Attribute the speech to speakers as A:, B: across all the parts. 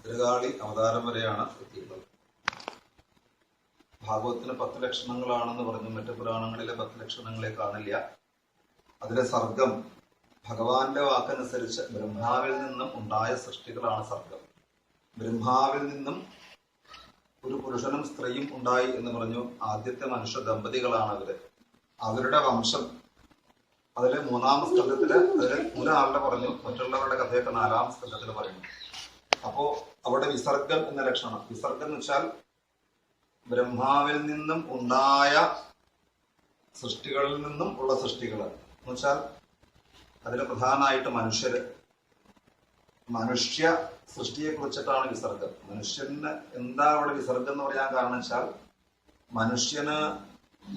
A: ഭദ്രകാളി അവതാരം വരെയാണ് എത്തിയിട്ടുള്ളത്. ഭാഗവതത്തിന് 10 ലക്ഷണങ്ങളാണെന്ന് പറഞ്ഞു. മറ്റു പുരാണങ്ങളിലെ 10 ലക്ഷണങ്ങളെ കാണില്ല. അതിലെ സർഗം ഭഗവാന്റെ വാക്കനുസരിച്ച് ബ്രഹ്മാവിൽ നിന്നും ഉണ്ടായ സൃഷ്ടികളാണ് സർഗം. ബ്രഹ്മാവിൽ നിന്നും ഒരു പുരുഷനും സ്ത്രീയും ഉണ്ടായി എന്ന് പറഞ്ഞു. ആദ്യത്തെ മനുഷ്യ ദമ്പതികളാണ് അവരുടെ വംശം. അതില് 3-ാം സ്കന്ധത്തില് ഒരാളുടെ പറഞ്ഞു, മറ്റുള്ളവരുടെ കഥയൊക്കെ 4-ാം സ്കന്ധത്തിൽ പറയുന്നു. അപ്പോ അവിടെ വിസർഗം എന്ന ലക്ഷണം. വിസർഗം എന്ന് വെച്ചാൽ ബ്രഹ്മാവിൽ നിന്നും ഉണ്ടായ സൃഷ്ടികളിൽ നിന്നും ഉള്ള സൃഷ്ടികൾ എന്ന് വെച്ചാൽ അതിൽ പ്രധാനമായിട്ട് മനുഷ്യ സൃഷ്ടിയെ കുറിച്ചിട്ടാണ് വിസർഗം. മനുഷ്യന് എന്താ അവിടെ വിസർഗം എന്ന് പറയാൻ കാരണം വെച്ചാൽ മനുഷ്യന്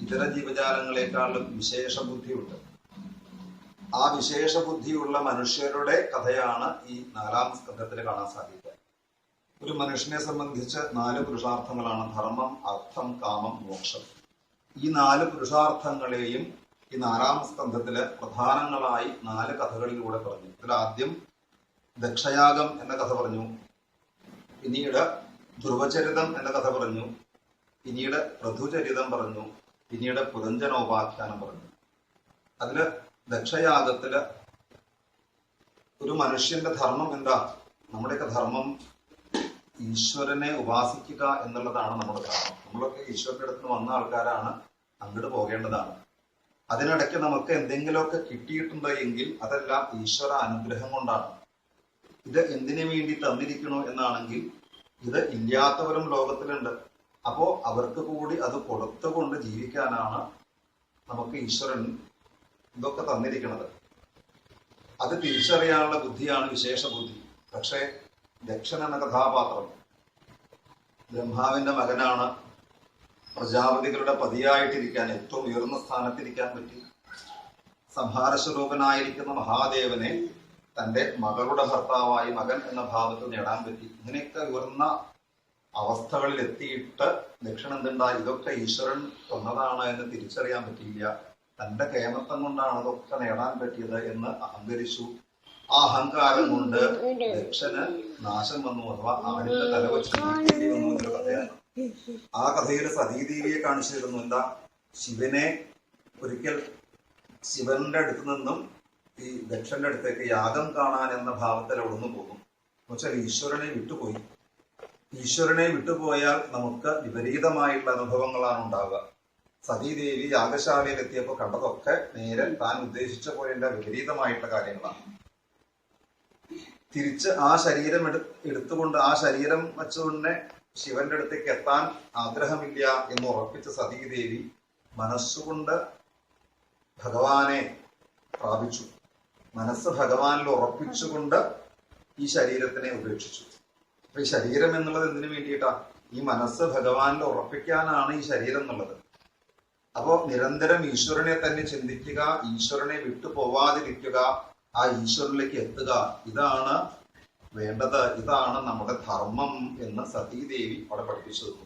A: ഇതര ജീവജാലങ്ങളെക്കാളും വിശേഷ ബുദ്ധിയുണ്ട്. ആ വിശേഷ ബുദ്ധിയുള്ള മനുഷ്യരുടെ കഥയാണ് ഈ 4-ാം സ്കന്ധത്തിൽ കാണാൻ സാധിക്കുക. ഒരു മനുഷ്യനെ സംബന്ധിച്ച് 4 പുരുഷാർത്ഥങ്ങളാണ്: ധർമ്മം, അർത്ഥം, കാമം, മോക്ഷം. ഈ 4 പുരുഷാർത്ഥങ്ങളെയും ഈ 4-ാം സ്കന്ധത്തില് പ്രധാനങ്ങളായി 4 കഥകളിലൂടെ പറഞ്ഞു. ഇതിൽ ആദ്യം ദക്ഷയാഗം എന്ന കഥ പറഞ്ഞു, പിന്നീട് ധ്രുവചരിതം എന്ന കഥ പറഞ്ഞു, പിന്നീട് പൃഥുചരിതം പറഞ്ഞു, പിന്നീട് പുരഞ്ജനോപാഖ്യാനം പറഞ്ഞു. അതില് ദക്ഷയാഗത്തില് ഒരു മനുഷ്യന്റെ ധർമ്മം എന്താ? നമ്മുടെയൊക്കെ ധർമ്മം ഈശ്വരനെ ഉപാസിക്കുക എന്നുള്ളതാണ് നമ്മുടെ ധർമ്മം. നമ്മളൊക്കെ ഈശ്വരന്റെ അടുത്ത് വന്ന ആൾക്കാരാണ്, അങ്ങോട്ട് പോകേണ്ടതാണ്. അതിനിടയ്ക്ക് നമുക്ക് എന്തെങ്കിലുമൊക്കെ കിട്ടിയിട്ടുണ്ട് എങ്കിൽ അതെല്ലാം ഈശ്വര അനുഗ്രഹം കൊണ്ടാണ്. ഇത് എന്തിനു വേണ്ടി തന്നിരിക്കണു എന്നാണെങ്കിൽ ഇത് ഇല്ലാത്തവരും ലോകത്തിലുണ്ട്. അപ്പോ അവർക്ക് കൂടി അത് കൊടുത്തുകൊണ്ട് ജീവിക്കാനാണ് നമുക്ക് ഈശ്വരൻ ഇതൊക്കെ തന്നിരിക്കുന്നത്. അത് തിരിച്ചറിയാനുള്ള ബുദ്ധിയാണ് വിശേഷ ബുദ്ധി. പക്ഷേ ദക്ഷൻ എന്ന കഥാപാത്രം ബ്രഹ്മാവിന്റെ മകനാണ്. പ്രജാപതികളുടെ പതിയായിട്ടിരിക്കാൻ, ഏറ്റവും ഉയർന്ന സ്ഥാനത്തിരിക്കാൻ പറ്റി. സംഹാരസ്വരൂപനായിരിക്കുന്ന മഹാദേവനെ തന്റെ മകളുടെ ഭർത്താവായി മകൻ എന്ന ഭാവത്തിൽ നേടാൻ പറ്റി. ഇങ്ങനെയൊക്കെ ഉയർന്ന അവസ്ഥകളിൽ എത്തിയിട്ട് ദക്ഷൻ എന്തുണ്ടായി? ഇതൊക്കെ ഈശ്വരൻ തന്നതാണ് എന്ന് തിരിച്ചറിയാൻ പറ്റിയില്ല. തന്റെ കേമത്വം കൊണ്ടാണ് അതൊക്കെ നേടാൻ പറ്റിയത് എന്ന് അഹങ്കരിച്ചു. ആ അഹങ്കാരം കൊണ്ട് ദക്ഷന് നാശം വന്നു, അഥവാ ആടിന്റെ തല വെച്ച് വന്നു എന്നൊരു കഥയാണ്. ആ കഥയിൽ സതീദേവിയെ കാണിച്ചിരുന്നു. എന്താ? ശിവനെ ഒരിക്കൽ ശിവന്റെ അടുത്ത് നിന്നും ഈ ദക്ഷന്റെ അടുത്തേക്ക് യാഗം കാണാൻ എന്ന ഭാവത്തിൽ അവിടുന്ന് പോകും. എന്നുവെച്ചാൽ ഈശ്വരനെ വിട്ടുപോയി. ഈശ്വരനെ വിട്ടുപോയാൽ നമുക്ക് വിപരീതമായിട്ടുള്ള അനുഭവങ്ങളാണ് ഉണ്ടാവുക. സതീദേവി യാഗശാലയിൽ എത്തിയപ്പോൾ കണ്ടതൊക്കെ നേരെ താൻ ഉദ്ദേശിച്ച പോയതിന്റെ വിപരീതമായിട്ടുള്ള കാര്യങ്ങളാണ്. തിരിച്ച് ആ ശരീരം എടുത്തുകൊണ്ട് ആ ശരീരം വെച്ചുകൊണ്ട് ശിവന്റെ അടുത്തേക്ക് എത്താൻ ആഗ്രഹമില്ല എന്ന് ഉറപ്പിച്ച സതീദേവി മനസ്സുകൊണ്ട് ഭഗവാനെ പ്രാപിച്ചു. മനസ്സ് ഭഗവാനിൽ ഉറപ്പിച്ചുകൊണ്ട് ഈ ശരീരത്തിനെ ഉപേക്ഷിച്ചു. അപ്പൊ ഈ ശരീരം എന്നുള്ളത് എന്തിനു വേണ്ടിയിട്ടാ? ഈ മനസ്സ് ഭഗവാനിൽ ഉറപ്പിക്കാനാണ് ഈ ശരീരം എന്നുള്ളത്. അപ്പോ നിരന്തരം ഈശ്വരനെ തന്നെ ചിന്തിക്കുക, ഈശ്വരനെ വിട്ടുപോവാതിരിക്കുക, ആ ഈശ്വരനിലേക്ക് എത്തുക, ഇതാണ് വേണ്ടത്, ഇതാണ് നമ്മുടെ ധർമ്മം എന്ന് സതീദേവി അവിടെ പഠിപ്പിച്ചു തന്നു.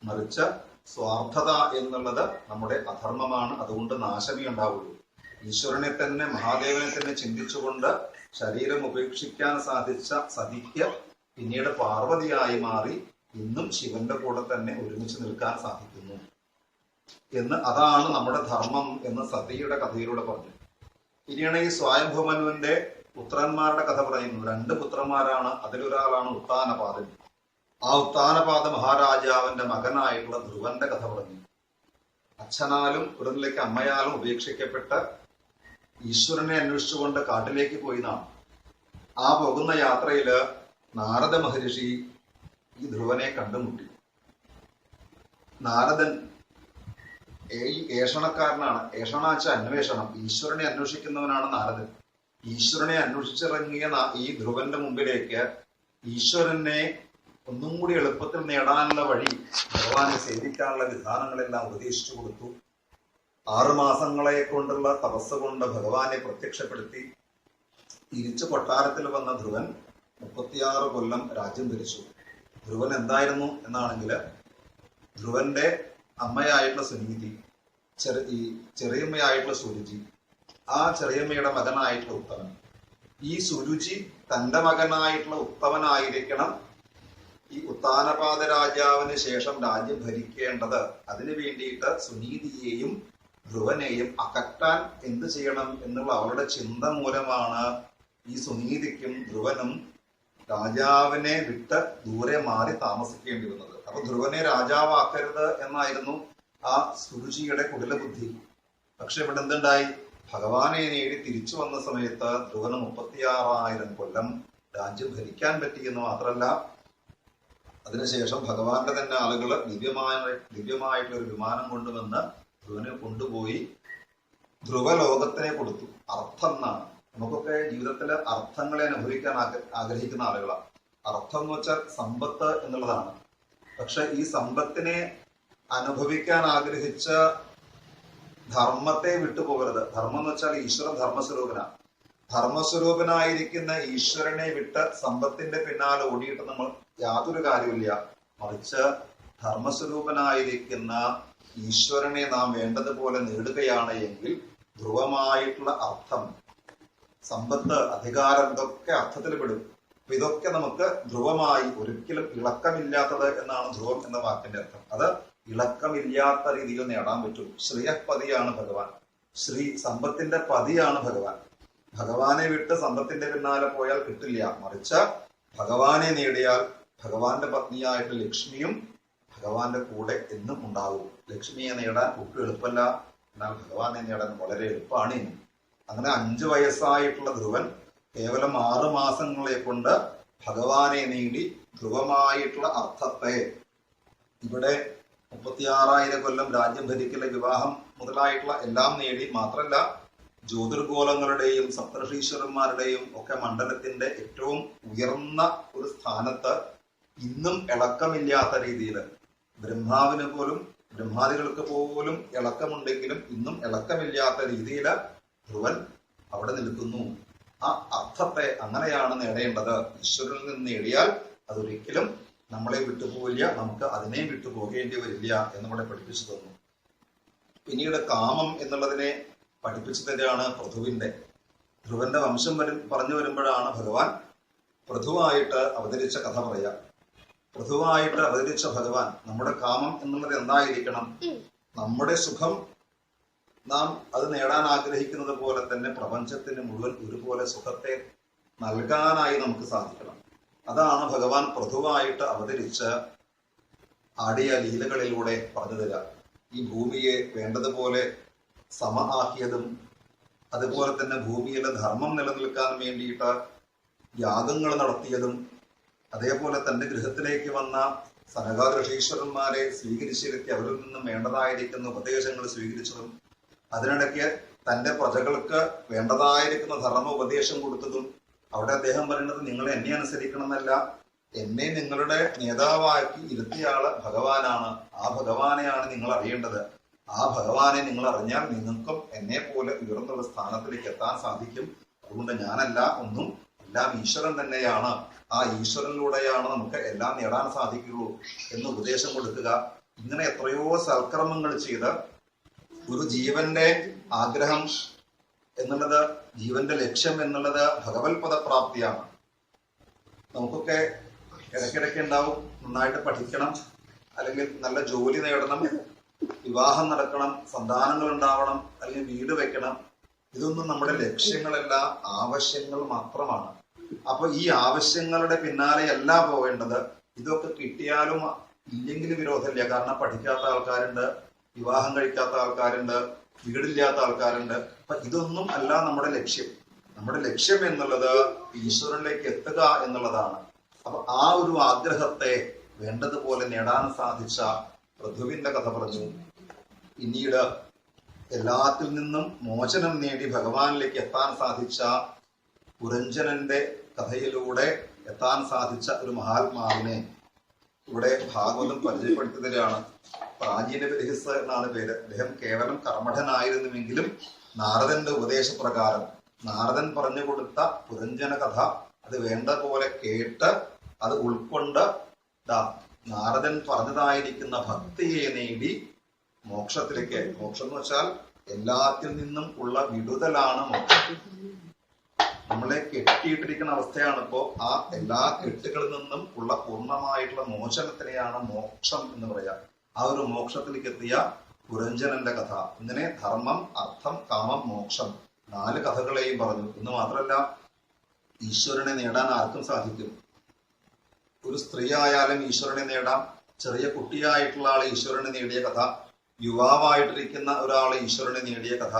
A: മറിച്ച് സ്വാർത്ഥത എന്നുള്ളത് നമ്മുടെ അധർമ്മമാണ്. അതുകൊണ്ട് നാശമേ ഉണ്ടാവുള്ളൂ. ഈശ്വരനെ തന്നെ, മഹാദേവനെ തന്നെ ചിന്തിച്ചുകൊണ്ട് ശരീരം ഉപേക്ഷിക്കാൻ സാധിച്ച സതിക്ക് പിന്നീട് പാർവതിയായി മാറി ഇന്നും ശിവന്റെ കൂടെ തന്നെ ഒരുമിച്ച് നിൽക്കാൻ സാധിക്കുന്നു എന്ന്, അതാണ് നമ്മുടെ ധർമ്മം എന്ന് സതിയുടെ കഥയിലൂടെ പറഞ്ഞു. ഇനിയാണ് ഈ സ്വയംഭൂമനുവിന്റെ പുത്രന്മാരുടെ കഥ പറയുന്നത്. 2 പുത്രന്മാരാണ്. അതിലൊരാളാണ് ഉത്താനപാദൻ. ആ ഉത്താനപാദ മഹാരാജാവിന്റെ മകനായിട്ടുള്ള ധ്രുവന്റെ കഥ പറഞ്ഞു. അച്ഛനാലും ഉടനിലേക്ക് അമ്മയാലും ഉപേക്ഷിക്കപ്പെട്ട് ഈശ്വരനെ അന്വേഷിച്ചുകൊണ്ട് കാട്ടിലേക്ക് പോയിന്നാണ്. ആ പോകുന്ന യാത്രയില് നാരദ മഹർഷി ഈ ധ്രുവനെ കണ്ടുമുട്ടി. നാരദൻ ഏഷണക്കാരനാണ്. ഏഷണാച്ച അന്വേഷണം. ഈശ്വരനെ അന്വേഷിക്കുന്നവനാണ് നാരദൻ. ഈശ്വരനെ അന്വേഷിച്ചിറങ്ങിയ ഈ ധ്രുവന്റെ മുമ്പിലേക്ക് ഈശ്വരനെ ഒന്നും കൂടി എളുപ്പത്തിൽ നേടാനുള്ള വഴി, ഭഗവാനെ സേവിക്കാനുള്ള വിധാനങ്ങളെല്ലാം ഉപദേശിച്ചു കൊടുത്തു. 6 മാസങ്ങളെ കൊണ്ടുള്ള തപസ് കൊണ്ട് ഭഗവാനെ പ്രത്യക്ഷപ്പെടുത്തി. തിരിച്ചു കൊട്ടാരത്തിൽ വന്ന ധ്രുവൻ 36 കൊല്ലം രാജ്യം ഭരിച്ചു. ധ്രുവൻ എന്തായിരുന്നു എന്നാണെങ്കിൽ, ധ്രുവന്റെ അമ്മയായിട്ടുള്ള സുനീതി, ചെറിയമ്മയായിട്ടുള്ള സുരുചി, ആ ചെറിയമ്മയുടെ മകനായിട്ടുള്ള ഉത്തമൻ, ഈ സുരുചി തന്റെ മകനായിട്ടുള്ള ഉത്തമനായിരിക്കണം. ഈ ഉത്താനപാദ രാജാവിന് ശേഷം രാജ്യം ഭരിക്കേണ്ടത്. അതിനു വേണ്ടിയിട്ട് സുനീതിയെയും ധ്രുവനെയും അകറ്റാൻ എന്ത് ചെയ്യണം എന്നുള്ള അവരുടെ ചിന്ത മൂലമാണ് ഈ സുനീതിക്കും ധ്രുവനും രാജാവിനെ വിട്ട് ദൂരെ മാറി താമസിക്കേണ്ടി വന്നത്. അപ്പൊ ധ്രുവനെ രാജാവാക്കരുത് എന്നായിരുന്നു ആ സുരുചിയുടെ കുടില ബുദ്ധി. പക്ഷെ ഇവിടെ എന്തുണ്ടായി? ഭഗവാനെ നേടി തിരിച്ചു വന്ന സമയത്ത് ധ്രുവന് 36,000 കൊല്ലം രാജ്യം ഭരിക്കാൻ പറ്റിയെന്ന് മാത്രമല്ല, അതിനുശേഷം ഭഗവാന്റെ തന്നെ ആളുകൾ ദിവ്യമായിട്ടുള്ള ഒരു വിമാനം കൊണ്ടുവന്ന് ധ്രുവനെ കൊണ്ടുപോയി ധ്രുവലോകത്തിനെ കൊടുത്തു. അർത്ഥം എന്നാണ്. നമുക്കൊക്കെ ജീവിതത്തില് അർത്ഥങ്ങളെ അനുഭവിക്കാൻ ആഗ്രഹിക്കുന്ന ആളുകളാണ്. അർത്ഥം എന്ന് വെച്ചാൽ സമ്പത്ത് എന്നുള്ളതാണ്. പക്ഷെ ഈ സമ്പത്തിനെ അനുഭവിക്കാൻ ആഗ്രഹിച്ച ധർമ്മത്തെ വിട്ടുപോകരുത്. ധർമ്മം എന്ന് വെച്ചാൽ ഈശ്വരൻ ധർമ്മസ്വരൂപനാണ്. ധർമ്മസ്വരൂപനായിരിക്കുന്ന ഈശ്വരനെ വിട്ട് സമ്പത്തിന്റെ പിന്നാലെ ഓടിയിട്ട് നമ്മൾ യാതൊരു കാര്യമില്ല. മറിച്ച് ധർമ്മസ്വരൂപനായിരിക്കുന്ന ഈശ്വരനെ നാം വേണ്ടതുപോലെ നേടുകയാണ് എങ്കിൽ ധ്രുവമായിട്ടുള്ള അർത്ഥം, സമ്പത്ത്, അധികാരം, ഇതൊക്കെ അർത്ഥത്തിൽ പെടും. അപ്പൊ ഇതൊക്കെ നമുക്ക് ധ്രുവമായി, ഒരിക്കലും ഇളക്കമില്ലാത്തത് എന്നാണ് ധ്രുവം എന്ന വാക്കിന്റെ അർത്ഥം. അത് ഇളക്കമില്ലാത്ത രീതിയിൽ നേടാൻ പറ്റും. ശ്രീയപതിയാണ് ഭഗവാൻ. ശ്രീ സമ്പത്തിന്റെ പതിയാണ് ഭഗവാൻ. ഭഗവാനെ വിട്ട് സമ്പത്തിന്റെ പിന്നാലെ പോയാൽ കിട്ടില്ല. മറിച്ച് ഭഗവാനെ നേടിയാൽ ഭഗവാന്റെ പത്നിയായിട്ട് ലക്ഷ്മിയും ഭഗവാന്റെ കൂടെ എന്നും ഉണ്ടാവും. ലക്ഷ്മിയെ നേടാൻ ഒട്ടും എളുപ്പമല്ല, എന്നാൽ ഭഗവാനെ നേടാൻ വളരെ എളുപ്പമാണ്. അങ്ങനെ 5 വയസ്സായിട്ടുള്ള ധ്രുവൻ കേവലം 6 മാസങ്ങളെ കൊണ്ട് ഭഗവാനെ നേടി ധ്രുവമായിട്ടുള്ള അർത്ഥത്തെ ഇവിടെ 36,000 കൊല്ലം രാജ്യം ഭരിക്കലെ വിവാഹം മുതലായിട്ടുള്ള എല്ലാം നേടി. മാത്രമല്ല ജ്യോതിർഗോളങ്ങളുടെയും സപ്തർഷീശ്വരന്മാരുടെയും ഒക്കെ മണ്ഡലത്തിന്റെ ഏറ്റവും ഉയർന്ന ഒരു സ്ഥാനത്ത് ഇന്നും ഇളക്കമില്ലാത്ത രീതിയിൽ, ബ്രഹ്മാവിന് പോലും ബ്രഹ്മാദികൾക്ക് പോലും ഇളക്കമുണ്ടെങ്കിലും ഇന്നും ഇളക്കമില്ലാത്ത രീതിയിൽ ധ്രുവൻ അവിടെ നിൽക്കുന്നു. ആ അർത്ഥത്തെ അങ്ങനെയാണ് നേടേണ്ടത്. ഈശ്വരനിൽ നിന്ന് നേടിയാൽ അതൊരിക്കലും നമ്മളെ വിട്ടുപോകില്ല, നമുക്ക് അതിനെ വിട്ടുപോകേണ്ടി വരില്ല എന്നിവിടെ പഠിപ്പിച്ചു തന്നു. പിന്നീട് കാമം എന്നുള്ളതിനെ പഠിപ്പിച്ചു തന്നെയാണ് ധ്രുവന്റെ വംശം പറഞ്ഞു വരുമ്പോഴാണ് ഭഗവാൻ പൃഥുവായിട്ട് അവതരിച്ച കഥ പറയാ. പൃഥുവായിട്ട് അവതരിച്ച ഭഗവാൻ നമ്മുടെ കാമം എന്നുള്ളത് എന്തായിരിക്കണം? നമ്മുടെ സുഖം നാം അത് നേടാൻ ആഗ്രഹിക്കുന്നത് പോലെ തന്നെ പ്രപഞ്ചത്തിന് മുഴുവൻ ഒരുപോലെ സുഖത്തെ നൽകാനായി നമുക്ക് സാധിക്കണം. അതാണ് ഭഗവാൻ പൃഥുവായിട്ട് അവതരിച്ച് ആടിയ ലീലകളിലൂടെ പറഞ്ഞു തരാ. ഈ ഭൂമിയെ വേണ്ടതുപോലെ സമ ആക്കിയതും, അതുപോലെ തന്നെ ഭൂമിയിലെ ധർമ്മം നിലനിൽക്കാൻ വേണ്ടിയിട്ട് യാഗങ്ങൾ നടത്തിയതും, അതേപോലെ തന്റെ ഗൃഹത്തിലേക്ക് വന്ന സനകാദൃഷീശ്വരന്മാരെ സ്വീകരിച്ചിരുത്തി അവരിൽ നിന്നും വേണ്ടതായിരിക്കുന്ന ഉപദേശങ്ങൾ സ്വീകരിച്ചതും, അതിനിടയ്ക്ക് തന്റെ പ്രജകൾക്ക് വേണ്ടതായിരിക്കുന്ന ധർമ്മ ഉപദേശം കൊടുത്തതും, അവിടെ അദ്ദേഹം പറയുന്നത് നിങ്ങൾ എന്നെ അനുസരിക്കണം എന്നല്ല, എന്നെ നിങ്ങളുടെ നേതാവാക്കി ഇരുത്തിയാള് ഭഗവാനാണ്. ആ ഭഗവാനെയാണ് നിങ്ങൾ അറിയേണ്ടത്. ആ ഭഗവാനെ നിങ്ങൾ അറിഞ്ഞാൽ നിങ്ങൾക്കും എന്നെ പോലെ ഉയർന്നുള്ള സ്ഥാനത്തിലേക്ക് എത്താൻ സാധിക്കും. അതുകൊണ്ട് ഞാനല്ല ഒന്നും, എല്ലാം ഈശ്വരൻ തന്നെയാണ്. ആ ഈശ്വരനിലൂടെയാണ് നമുക്ക് എല്ലാം നേടാൻ സാധിക്കുള്ളൂ എന്ന് ഉപദേശം കൊടുക്കുക. ഇങ്ങനെ എത്രയോ സൽക്കർമ്മങ്ങൾ ചെയ്ത് ഒരു ജീവന്റെ ആഗ്രഹം എന്നുള്ളത്, ജീവന്റെ ലക്ഷ്യം എന്നുള്ളത് ഭഗവത് പദപ്രാപ്തിയാണ്. നമുക്കൊക്കെ ഇടയ്ക്കിടയ്ക്ക് ഉണ്ടാവും, നന്നായിട്ട് പഠിക്കണം, അല്ലെങ്കിൽ നല്ല ജോലി നേടണം, വിവാഹം നടക്കണം, സന്താനങ്ങൾ ഉണ്ടാവണം, അല്ലെങ്കിൽ വീട് വെക്കണം. ഇതൊന്നും നമ്മുടെ ലക്ഷ്യങ്ങളല്ല, ആവശ്യങ്ങൾ മാത്രമാണ്. അപ്പൊ ഈ ആവശ്യങ്ങളുടെ പിന്നാലെയല്ല പോവേണ്ടത്. ഇതൊക്കെ കിട്ടിയാലും ഇല്ലെങ്കിലും വിരോധമില്ല. കാരണം പഠിക്കാത്ത ആൾക്കാരുണ്ട്, വിവാഹം കഴിക്കാത്ത ആൾക്കാരുണ്ട്, വീടില്ലാത്ത ആൾക്കാരുണ്ട്. അപ്പൊ ഇതൊന്നും അല്ല നമ്മുടെ ലക്ഷ്യം. നമ്മുടെ ലക്ഷ്യം എന്നുള്ളത് ഈശ്വരനിലേക്ക് എത്തുക എന്നുള്ളതാണ്. അപ്പൊ ആ ഒരു ആഗ്രഹത്തെ വേണ്ടതുപോലെ നേടാൻ സാധിച്ച പൃഥുവിന്റെ കഥ പറഞ്ഞു. പിന്നീട് എല്ലാത്തിൽ നിന്നും മോചനം നേടി ഭഗവാനിലേക്ക് എത്താൻ സാധിച്ച പുരഞ്ജനന്റെ കഥയിലൂടെ എത്താൻ സാധിച്ച ഒരു മഹാത്മാവിനെ ഇവിടെ ഭാഗവതം പരിചയപ്പെടുത്തുന്നതിലാണ്. പ്രാചീന ബർഹിസ് എന്നാണ് പേര്. അദ്ദേഹം കേവലം കർമ്മഠനായിരുന്നുവെങ്കിലും നാരദന്റെ ഉപദേശപ്രകാരം നാരദൻ പറഞ്ഞു കൊടുത്ത പുരഞ്ജന കഥ അത് വേണ്ട പോലെ കേട്ട് അത് ഉൾക്കൊണ്ട് നാരദൻ പറഞ്ഞതായിരിക്കുന്ന ഭക്തിയെ നേടി മോക്ഷത്തിലേക്ക്, മോക്ഷം എന്ന് വെച്ചാൽ എല്ലാത്തിൽ നിന്നും ഉള്ള വിടുതലാണ് മോക്ഷം. നമ്മളെ കെട്ടിയിട്ടിരിക്കുന്ന അവസ്ഥയാണ് ഇപ്പോ. ആ എല്ലാ കെട്ടുകളിൽ നിന്നും ഉള്ള പൂർണ്ണമായിട്ടുള്ള മോചനത്തിനെയാണ് മോക്ഷം എന്ന് പറയാം. ആ ഒരു മോക്ഷത്തിലേക്ക് എത്തിയ പുരഞ്ജനന്റെ കഥ. ഇങ്ങനെ ധർമ്മം, അർത്ഥം, കാമം, മോക്ഷം 4 കഥകളെയും പറഞ്ഞു. എന്ന് മാത്രമല്ല, ഈശ്വരനെ നേടാൻ ആർക്കും സാധിക്കും. ഒരു സ്ത്രീ ആയാലും ഈശ്വരനെ നേടാം. ചെറിയ കുട്ടിയായിട്ടുള്ള ആൾ ഈശ്വരനെ നേടിയ കഥ, യുവാവായിട്ടിരിക്കുന്ന ഒരാൾ ഈശ്വരനെ നേടിയ കഥ,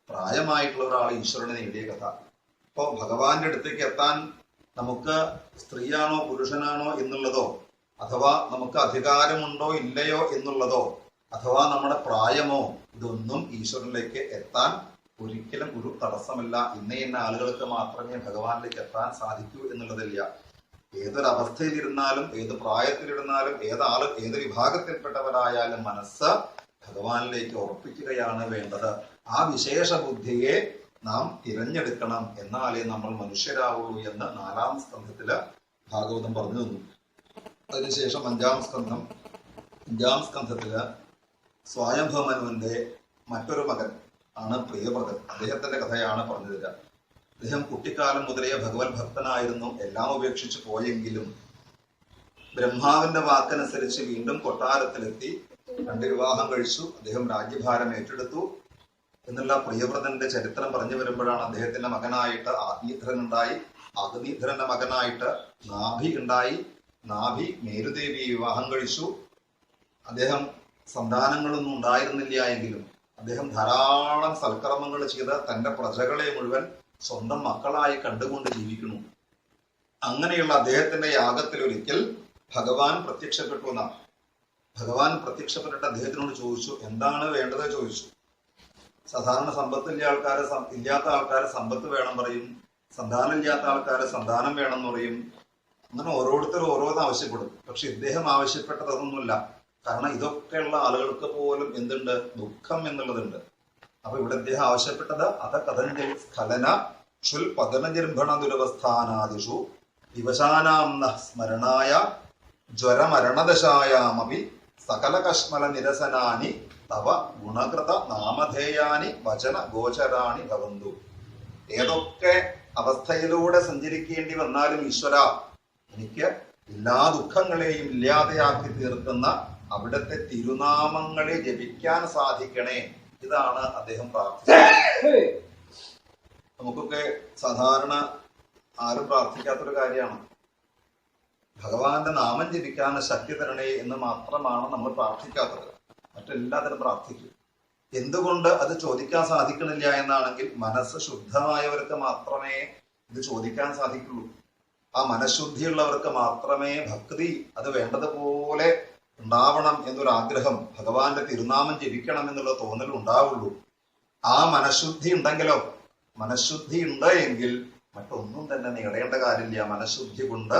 A: പ്രായമായിട്ടുള്ള ഒരാൾ ഈശ്വരനെ നേടിയ കഥ. ഇപ്പോ ഭഗവാന്റെ അടുത്തേക്ക് എത്താൻ നമുക്ക് സ്ത്രീയാണോ പുരുഷനാണോ എന്നുള്ളതോ, അഥവാ നമുക്ക് അധികാരമുണ്ടോ ഇല്ലയോ എന്നുള്ളതോ, അഥവാ നമ്മുടെ പ്രായമോ, ഇതൊന്നും ഈശ്വരനിലേക്ക് എത്താൻ ഒരിക്കലും ഒരു തടസ്സമല്ല. ഇന്ന ആളുകൾക്ക് മാത്രമേ ഭഗവാനിലേക്ക് എത്താൻ സാധിക്കൂ എന്നുള്ളതില്ല. ഏതൊരവസ്ഥയിലിരുന്നാലും, ഏത് പ്രായത്തിലിരുന്നാലും, ഏത് വിഭാഗത്തിൽപ്പെട്ടവരായാലും മനസ്സ് ഭഗവാനിലേക്ക് ഉറപ്പിക്കുകയാണ് വേണ്ടത്. ആ വിശേഷ ബുദ്ധിയെ നാം തിരഞ്ഞെടുക്കണം. എന്നാലേ നമ്മൾ മനുഷ്യരാവുള്ളൂ എന്ന് 4-ാം സ്കന്ധത്തില് ഭാഗവതം പറഞ്ഞു തന്നു. അതിനുശേഷം 5-ാം സ്കന്ധത്തില് സ്വയംഭവമനുവിന്റെ മറ്റൊരു മകൻ ആണ് പ്രിയവ്രതൻ. അദ്ദേഹത്തിന്റെ കഥയാണ് പറഞ്ഞു തരിക. അദ്ദേഹം കുട്ടിക്കാലം മുതലേ ഭഗവത് ഭക്തനായിരുന്നു. എല്ലാം ഉപേക്ഷിച്ച് പോയെങ്കിലും ബ്രഹ്മാവിന്റെ വാക്കനുസരിച്ച് വീണ്ടും കൊട്ടാരത്തിലെത്തി 2 വിവാഹം കഴിച്ചു. അദ്ദേഹം രാജ്യഭാരം ഏറ്റെടുത്തു എന്നുള്ള പ്രിയവ്രതന്റെ ചരിത്രം പറഞ്ഞു വരുമ്പോഴാണ് അദ്ദേഹത്തിന്റെ മകനായിട്ട് ആഗ്നീധരൻ ഉണ്ടായി. ആഗ്നീധരന്റെ മകനായിട്ട് നാഭി ഉണ്ടായി. നാഭി മേരുദേവി വിവാഹം കഴിച്ചു. അദ്ദേഹം സന്താനങ്ങളൊന്നും ഉണ്ടായിരുന്നില്ല എങ്കിലും അദ്ദേഹം ധാരാളം സൽക്കർമ്മങ്ങൾ ചെയ്ത് തന്റെ പ്രജകളെ മുഴുവൻ സ്വന്തം മക്കളായി കണ്ടുകൊണ്ട് ജീവിക്കുന്നു. അങ്ങനെയുള്ള അദ്ദേഹത്തിന്റെ യാഗത്തിൽ ഒരിക്കൽ ഭഗവാൻ പ്രത്യക്ഷപ്പെട്ടു. ഭഗവാൻ പ്രത്യക്ഷപ്പെട്ടിട്ട് അദ്ദേഹത്തിനോട് ചോദിച്ചു, എന്താണ് വേണ്ടത് ചോദിച്ചു. സാധാരണ ഇല്ലാത്ത ആൾക്കാര് സമ്പത്ത് വേണം പറയും, സന്താനം ഇല്ലാത്ത ആൾക്കാര് സന്താനം വേണം എന്ന് പറയും. അങ്ങനെ ഓരോരുത്തരും ഓരോന്ന് ആവശ്യപ്പെടും. പക്ഷെ ഇദ്ദേഹം ആവശ്യപ്പെട്ടത് അതൊന്നുമില്ല. കാരണം ഇതൊക്കെയുള്ള ആളുകൾക്ക് പോലും എന്തുണ്ട്, ദുഃഖം എന്നുള്ളതുണ്ട്. അപ്പൊ ഇവിടെ അദ്ദേഹം ആവശ്യപ്പെട്ടത് കഥഞ്ജലി സ്ഖലന ക്ഷുൽ പതനജർഭണ ദുരവസ്ഥാനാദിഷു വിവശാനാം സ്മരണായ ജ്വരമരണദശായാമപി സകല കശ്മല നിരസനാനി തവ ഗുണകൃത നാമധേയാനി വചന ഗോചരാണി ഭവന്തു. ഏതൊക്കെ അവസ്ഥയിലൂടെ സഞ്ചരിക്കേണ്ടി വന്നാലും ഈശ്വര, എനിക്ക് എല്ലാ ദുഃഖങ്ങളെയും ഇല്ലാതെയാക്കി തീർക്കുന്ന അവിടുത്തെ തിരുനാമങ്ങളെ ജപിക്കാൻ സാധിക്കണേ. ഇതാണ് അദ്ദേഹം പ്രാർത്ഥിച്ചത്. നമുക്കൊക്കെ സാധാരണ ആരും പ്രാർത്ഥിക്കാത്തൊരു കാര്യമാണ്. ഭഗവാന്റെ നാമം ജപിക്കാൻ ശക്തി തരണേ എന്ന് മാത്രമാണ് നമ്മൾ പ്രാർത്ഥിക്കാത്തത്. മറ്റെല്ലാത്തിനും പ്രാർത്ഥിക്കും. എന്തുകൊണ്ട് അത് ചോദിക്കാൻ സാധിക്കണില്ല എന്നാണെങ്കിൽ, മനസ്സ് ശുദ്ധമായവർക്ക് മാത്രമേ ഇത് ചോദിക്കാൻ സാധിക്കുള്ളൂ. ആ മനഃശുദ്ധിയുള്ളവർക്ക് മാത്രമേ ഭക്തി അത് വേണ്ടതുപോലെ ഉണ്ടാവണം എന്നൊരാഗ്രഹം, ഭഗവാന്റെ തിരുനാമം ജപിക്കണം എന്നുള്ള തോന്നൽ ഉണ്ടാവുള്ളൂ. ആ മനഃശുദ്ധി ഉണ്ടെങ്കിലോ, മനഃശുദ്ധി ഉണ്ട് എങ്കിൽ മറ്റൊന്നും തന്നെ നേടേണ്ട കാര്യമില്ല. മനഃശുദ്ധി കൊണ്ട്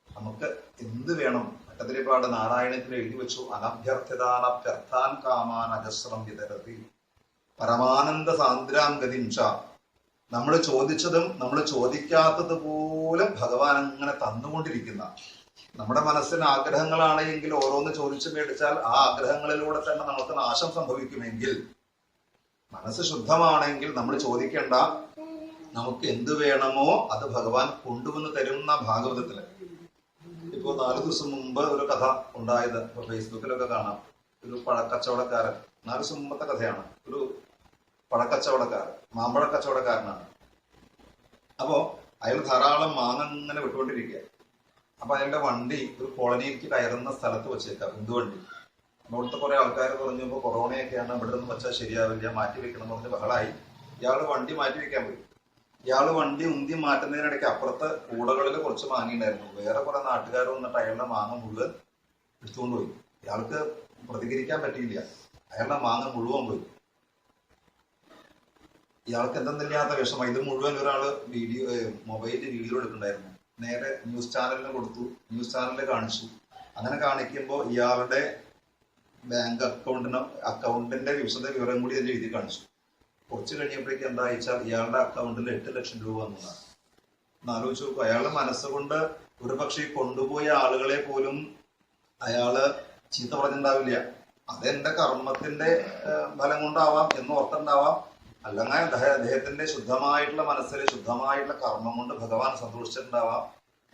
A: നമുക്ക് എന്ത് വേണം. ഭട്ടതിരിപ്പാട് നാരായണത്തിൽ എഴുതി വെച്ചു, അനഭ്യർത്ഥിതാനഭ്യർത്ഥാൻ കാമാൻ അജസ്രം വിതരതി പരമാനന്ദ സാന്ദ്രാം ഗതിംച. നമ്മൾ ചോദിച്ചതും നമ്മൾ ചോദിക്കാത്തത് പോലും ഭഗവാൻ അങ്ങനെ തന്നുകൊണ്ടിരിക്കുന്ന, നമ്മുടെ മനസ്സിന് ആഗ്രഹങ്ങളാണെങ്കിൽ ഓരോന്ന് ചോദിച്ചു മേടിച്ചാൽ ആ ആഗ്രഹങ്ങളിലൂടെ തന്നെ നമുക്ക് നാശം സംഭവിക്കുമെങ്കിൽ, മനസ്സ് ശുദ്ധമാണെങ്കിൽ നമ്മൾ ചോദിക്കേണ്ട, നമുക്ക് എന്ത് വേണമോ അത് ഭഗവാൻ കൊണ്ടുവന്ന് തരുന്ന ഭാഗവതത്തില്. ഇപ്പോ 4 ദിവസം മുമ്പ് ഒരു കഥ ഉണ്ടായത് ഇപ്പൊ ഫേസ്ബുക്കിലൊക്കെ കാണാം. ഒരു പഴക്കച്ചവടക്കാരൻ, 4 ദിവസം മുമ്പത്തെ കഥയാണ്. ഒരു പഴക്കച്ചവടക്കാരൻ, മാമ്പഴ കച്ചവടക്കാരനാണ്. അപ്പോ അയാൾ ധാരാളം മാങ്ങ ഇങ്ങനെ വിട്ടുകൊണ്ടിരിക്കുക. അപ്പൊ അയാളുടെ വണ്ടി ഒരു കോളനിയിലേക്ക് കയറുന്ന സ്ഥലത്ത് വെച്ചേക്കാം, ഉന്തുവണ്ടി. അവിടുത്തെ കുറെ ആൾക്കാർ പറഞ്ഞു, ഇപ്പൊ കൊറോണയൊക്കെയാണ്, ഇവിടെ നിന്ന് വെച്ചാൽ ശരിയാവില്ല, മാറ്റി വെക്കണം എന്ന് പറഞ്ഞ് ബഹളായി. ഇയാള് വണ്ടി മാറ്റി വെക്കാൻ പോയി. ഇയാള് വണ്ടി ഉന്തി മാറ്റുന്നതിനിടയ്ക്ക് അപ്പുറത്ത് കൂടകളിൽ കുറച്ച് മാങ്ങിണ്ടായിരുന്നു. വേറെ കുറെ നാട്ടുകാർ വന്നിട്ട് അയാളുടെ മാങ്ങ മുഴുവൻ എടുത്തുകൊണ്ട് പോയി. ഇയാൾക്ക് പ്രതികരിക്കാൻ പറ്റിയില്ല. അയാളുടെ മാങ്ങ മുഴുവൻ പോയി. ഇയാൾക്ക് എന്തെന്നില്ലാത്ത വിഷമം. ഇത് മുഴുവൻ ഒരാള് മൊബൈലിൽ വീഡിയോ എടുക്കണ്ടായിരുന്നു. നേരെ ന്യൂസ് ചാനലിന് കൊടുത്തു. ന്യൂസ് ചാനലിൽ കാണിച്ചു. അങ്ങനെ കാണിക്കുമ്പോൾ ഇയാളുടെ ബാങ്ക് അക്കൗണ്ടിന്റെ വിശദ വിവരം കൂടി അതിൽ എഴുതി കാണിച്ചു. കുറച്ച് കഴിഞ്ഞപ്പോഴേക്ക് എന്താ വെച്ചാൽ ഇയാളുടെ അക്കൗണ്ടിൽ 8 ലക്ഷം രൂപ വന്നതാണ്. ആലോചിച്ച് നോക്കൂ. അയാളുടെ മനസ്സുകൊണ്ട് ഒരു പക്ഷേ കൊണ്ടുപോയ ആളുകളെ പോലും അയാള് ചീത്ത പറഞ്ഞിട്ടുണ്ടാവില്ല. അതെന്റെ കർമ്മത്തിന്റെ ഫലം കൊണ്ടാവാം എന്ന് ഓർത്തുണ്ടാവാം. അല്ലെങ്കിൽ അദ്ദേഹത്തിന്റെ ശുദ്ധമായിട്ടുള്ള മനസ്സിൽ ശുദ്ധമായിട്ടുള്ള കർമ്മം കൊണ്ട് ഭഗവാൻ സന്തോഷിച്ചിട്ടുണ്ടാവാം.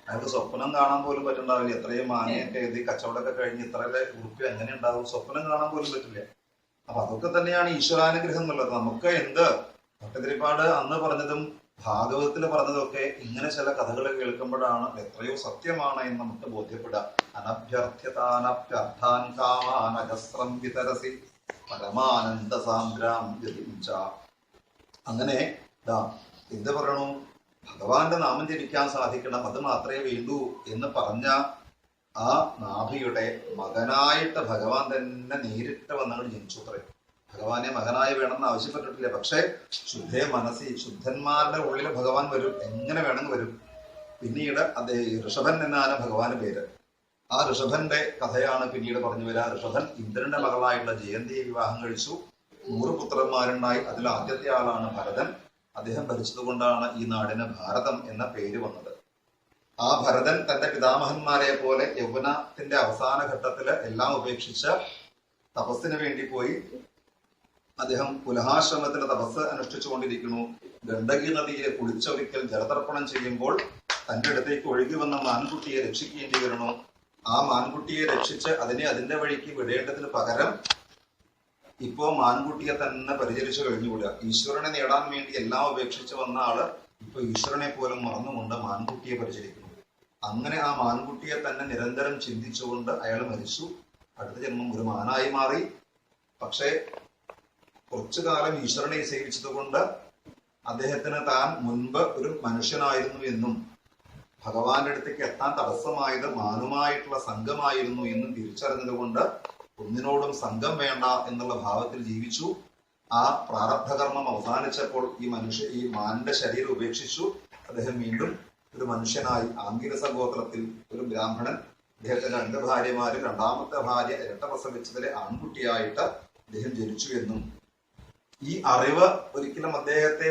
A: അയാൾക്ക് സ്വപ്നം കാണാൻ പോലും പറ്റുണ്ടാവില്ല. എത്രയും മാനയൊക്കെ എഴുതി കച്ചവടമൊക്കെ കഴിഞ്ഞ് ഇത്ര ഉറുപ്പ് എങ്ങനെ ഉണ്ടാവും, സ്വപ്നം കാണാൻ പോലും പറ്റില്ല. അപ്പൊ അതൊക്കെ തന്നെയാണ് ഈശ്വരാനുഗ്രഹം എന്നുള്ളത്. നമുക്ക് എന്ത് ഭട്ടതിരിപ്പാട് അന്ന് പറഞ്ഞതും ഭാഗവതത്തിൽ പറഞ്ഞതൊക്കെ ഇങ്ങനെ ചില കഥകൾ കേൾക്കുമ്പോഴാണ് എത്രയോ സത്യമാണ് എന്ന് നമുക്ക് ബോധ്യപ്പെടുക. അനഭ്യർത്ഥ്യതാനഭ്യർത്ഥാൻ കാമാൻ അജസ്രം വിതരസി പരമാനന്ദ സാന്ദ്രാം ജതിഞ്ച. അങ്ങനെ എന്ത് പറയണു, ഭഗവാന്റെ നാമം ജപിക്കാൻ സാധിക്കണം, അത് മാത്രമേ വേണ്ടൂ എന്ന് പറഞ്ഞ ആ നാഭിയുടെ മകനായിട്ട് ഭഗവാൻ തന്നെ നേരിട്ട് വന്നങ്ങൾ ജനിച്ചു. അത്രയും ഭഗവാനെ മകനായി വേണമെന്ന് ആവശ്യപ്പെട്ടിട്ടില്ല. പക്ഷെ ശുദ്ധേ മനസ്സിൽ ശുദ്ധന്മാരുടെ ഉള്ളിൽ ഭഗവാൻ വരും, എങ്ങനെ വേണമെങ്കിൽ വരും. പിന്നീട് ഋഷഭൻ എന്നാണ് ഭഗവാന്റെ പേര്. ആ ഋഷഭന്റെ കഥയാണ് പിന്നീട് പറഞ്ഞു വരിക. ഋഷഭൻ ഇന്ദ്രന്റെ മകളായിട്ടുള്ള ജയന്തിയെ വിവാഹം കഴിച്ചു. 100 പുത്രന്മാരുണ്ടായി. അതിൽ ആദ്യത്തെ ആളാണ് ഭരതൻ. അദ്ദേഹം ഭരിച്ചതുകൊണ്ടാണ് ഈ നാടിന് ഭാരതം എന്ന പേര് വന്നത്. ആ ഭരതൻ തന്റെ പിതാമഹന്മാരെ പോലെ യൗവനത്തിന്റെ അവസാന ഘട്ടത്തില് എല്ലാം ഉപേക്ഷിച്ച് തപസ്സിന് വേണ്ടി പോയി. അദ്ദേഹം പുലഹാശ്രമത്തിൽ തപസ് അനുഷ്ഠിച്ചുകൊണ്ടിരിക്കുന്നു. ഗണ്ഡകി നദിയെ കുളിച്ചൊരിക്കൽ ജലതർപ്പണം ചെയ്യുമ്പോൾ തന്റെ അടുത്തേക്ക് ഒഴുകി വന്ന മാൻകുട്ടിയെ രക്ഷിക്കേണ്ടി വരണു. ആ മാൻകുട്ടിയെ രക്ഷിച്ച് അതിനെ അതിന്റെ വഴിക്ക് വിടേണ്ടതിന് പകരം ഇപ്പോ മാൻകുട്ടിയെ തന്നെ പരിചരിച്ചു കഴിഞ്ഞുകൂടുക. ഈശ്വരനെ നേടാൻ വേണ്ടി എല്ലാം ഉപേക്ഷിച്ച് വന്ന ആള് ഇപ്പൊ ഈശ്വരനെ പോലും മറന്നുകൊണ്ട് മാൻകുട്ടിയെ പരിചരിക്കുന്നു. അങ്ങനെ ആ മാൻകുട്ടിയെ തന്നെ നിരന്തരം ചിന്തിച്ചുകൊണ്ട് അയാൾ മരിച്ചു. അടുത്ത ജന്മം ഒരു മാനായി മാറി. പക്ഷേ കുറച്ചു കാലം ഈശ്വരനെ സേവിച്ചതുകൊണ്ട് അദ്ദേഹത്തിന് താൻ മുൻപ് ഒരു മനുഷ്യനായിരുന്നു എന്നും ഭഗവാന്റെ അടുത്തേക്ക് എത്താൻ തടസ്സമായത് മാനുമായിട്ടുള്ള സംഘമായിരുന്നു എന്നും തിരിച്ചറിഞ്ഞതുകൊണ്ട് ഒന്നിനോടും സംഘം വേണ്ട എന്നുള്ള ഭാവത്തിൽ ജീവിച്ചു. ആ പ്രാരബ്ധകർമ്മം അവസാനിച്ചപ്പോൾ ഈ മാന്റെ ശരീരം ഉപേക്ഷിച്ചു. അദ്ദേഹം വീണ്ടും ഒരു മനുഷ്യനായി ആംഗിരസ ഗോത്രത്തിൽ ഒരു ബ്രാഹ്മണൻ. അദ്ദേഹത്തിന്റെ 2 ഭാര്യമാരിൽ 2ാമത്തെ ഭാര്യ ഇരട്ട പ്രസവിച്ചതിലെ ആൺകുട്ടിയായിട്ട് അദ്ദേഹം ജനിച്ചു എന്നും ഈ അറിവ് ഒരിക്കലും അദ്ദേഹത്തെ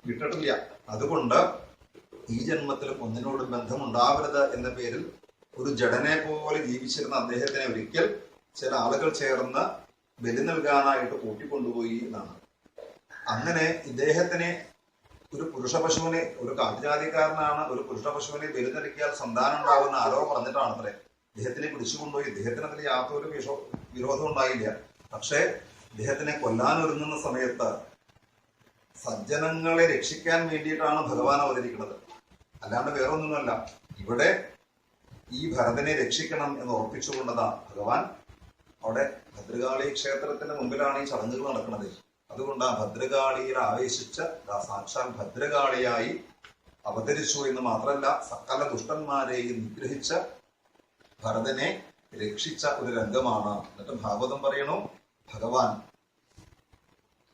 A: വിട്ടിട്ടില്ല. അതുകൊണ്ട് ഈ ജന്മത്തിൽ ഒന്നിനോടും ബന്ധമുണ്ടാവരുത് എന്ന പേരിൽ ഒരു ജഡനെ പോലെ ജീവിച്ചിരുന്ന അദ്ദേഹത്തിനെ ഒരിക്കൽ ചില ആളുകൾ ചേർന്ന് ബലി നൽകാനായിട്ട് കൂട്ടിക്കൊണ്ടുപോയി എന്നാണ്. അങ്ങനെ ഇദ്ദേഹത്തിനെ ഒരു പുരുഷ പശുവിനെ, ഒരു കാട്ടുജാതിക്കാരനാണ്, ഒരു പുരുഷ പശുവിനെ ബലി നൽകിയാൽ സന്താനം ഉണ്ടാവുന്ന ആരോ പറഞ്ഞിട്ടാണ് അത്രേ ഇദ്ദേഹത്തിനെ പിടിച്ചുകൊണ്ടുപോയി. ഇദ്ദേഹത്തിന് അതിൽ യാതൊരു വിരോധം ഉണ്ടായില്ല. പക്ഷേ ഇദ്ദേഹത്തിനെ കൊല്ലാൻ ഒരുങ്ങുന്ന സമയത്ത് സജ്ജനങ്ങളെ രക്ഷിക്കാൻ വേണ്ടിയിട്ടാണ് ഭഗവാൻ അവതരിക്കുന്നത്, അല്ലാണ്ട് വേറൊന്നുമല്ല. ഇവിടെ ഈ ഭരതനെ രക്ഷിക്കണം എന്ന് ഉറപ്പിച്ചുകൊണ്ടതാ ഭഗവാൻ അവിടെ ഭദ്രകാളി ക്ഷേത്രത്തിന്റെ മുമ്പിലാണ് ഈ ചടങ്ങുകൾ നടക്കുന്നത്. അതുകൊണ്ട് ആ ഭദ്രകാളിയിൽ ആവേശിച്ച സാക്ഷാൽ ഭദ്രകാളിയായി അവതരിച്ചു എന്ന് മാത്രമല്ല, സകല ദുഷ്ടന്മാരെയും നിഗ്രഹിച്ച ഭരതനെ രക്ഷിച്ച ഒരു രംഗമാണ്. എന്നിട്ട് ഭാഗവതം പറയണു, ഭഗവാൻ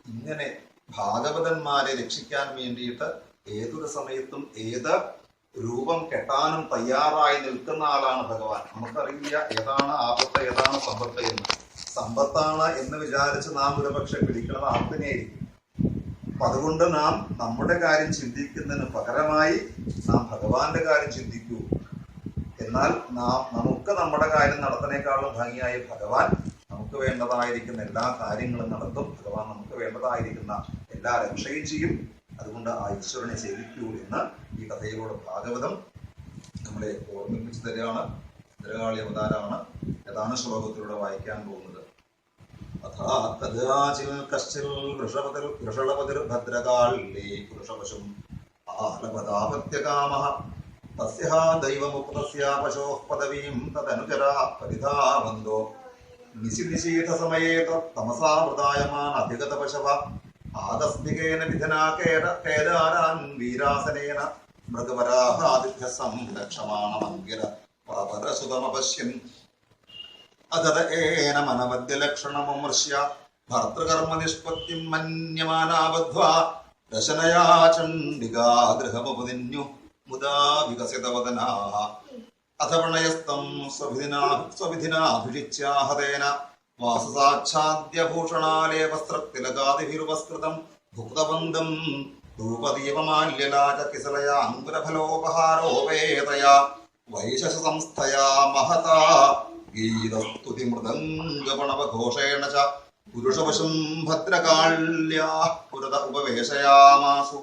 A: ഇങ്ങനെ ഭാഗവതന്മാരെ രക്ഷിക്കാൻ വേണ്ടിയിട്ട് ഏതൊരു സമയത്തും ഏത് രൂപം കെട്ടാനും തയ്യാറായി നിൽക്കുന്ന ആളാണ് ഭഗവാൻ. നമുക്കറിയില്ല ഏതാണ് ആപത്ത് ഏതാണ് സമ്പത്ത് എന്ന്. സമ്പത്താണ് എന്ന് വിചാരിച്ച് നാം ഒരുപക്ഷെ പിടിക്കുന്നത് ആപത്തിനെയായിരിക്കും. അപ്പൊ അതുകൊണ്ട് നാം നമ്മുടെ കാര്യം ചിന്തിക്കുന്നതിന് പകരമായി നാം ഭഗവാന്റെ കാര്യം ചിന്തിക്കൂ. എന്നാൽ നമുക്ക് നമ്മുടെ കാര്യം നടത്തുന്നതിനേക്കാളും ഭംഗിയായി ഭഗവാൻ നമുക്ക് വേണ്ടതായിരിക്കുന്ന എല്ലാ കാര്യങ്ങളും നടത്തും. ഭഗവാൻ നമുക്ക് വേണ്ടതായിരിക്കുന്ന എല്ലാ രക്ഷയും ചെയ്യും. അതുകൊണ്ട് ആ ഈശ്വരനെ സേവിക്കൂ എന്ന് ഈ കഥയിലൂടെ ഭാഗവതം നമ്മളെ ഓർമ്മിപ്പിച്ചു തരികയാണ്. ഭദ്രകാളി അവതാരമാണ്. ഏതാണ് ശ്ലോകത്തിലൂടെ വായിക്കാൻ പോകുന്നത്. ഭദ്രകാളീപുരുഷപശും ആലപദാപത്യകാമഃ തസ്യ ദൈവമുക്തസ്യ പശോഃ പദവീം തദനുചരാ പരിധാവന്തോ നിശിനിശീഥ സമയേ തമസാ മൃതായമാൻ അധിഗത പശവ ആദസ്മികേന വിധനാ കേദാരാൻ വീരാസനേന മൃഗവരാഹാദിഭ്യ സംരക്ഷമാണമങ്കിര പാപരസുതമപശ്യൻ അധത ഏന മനവദ്യലക്ഷണമമൃശ്യ ഭർതൃകർമ്മ നിഷ്പത്തിം മന്യമാനാബദ്ധ്വാ ദശനയാ ചണ്ഡികാ ഗൃഹമുപതിന്യു മുദാ വികസിതവദനാഃ അഥ പ്രണയസ്തം സ്വവിധിനാഭിഷിച്യാഹതേന വാസസാച്ഛാദ്യഭൂഷണാലേ വസ്ത്രത്തിലകാദിഭിരുപസ്കൃതം ഭുക്തബന്ധം ധൂപദീപമാല്യലാചകിസലയാ അങ്കുരഫലോപഹാരോപേതയാ വൈശസ സംസ്ഥയാ മഹതാ ഗീതസ്തുതി മൃദംഗപണവഘോഷേണ ച പുരുഷവശം ഭദ്രകാള്യാ പുരത ഉപവേശയാമാസു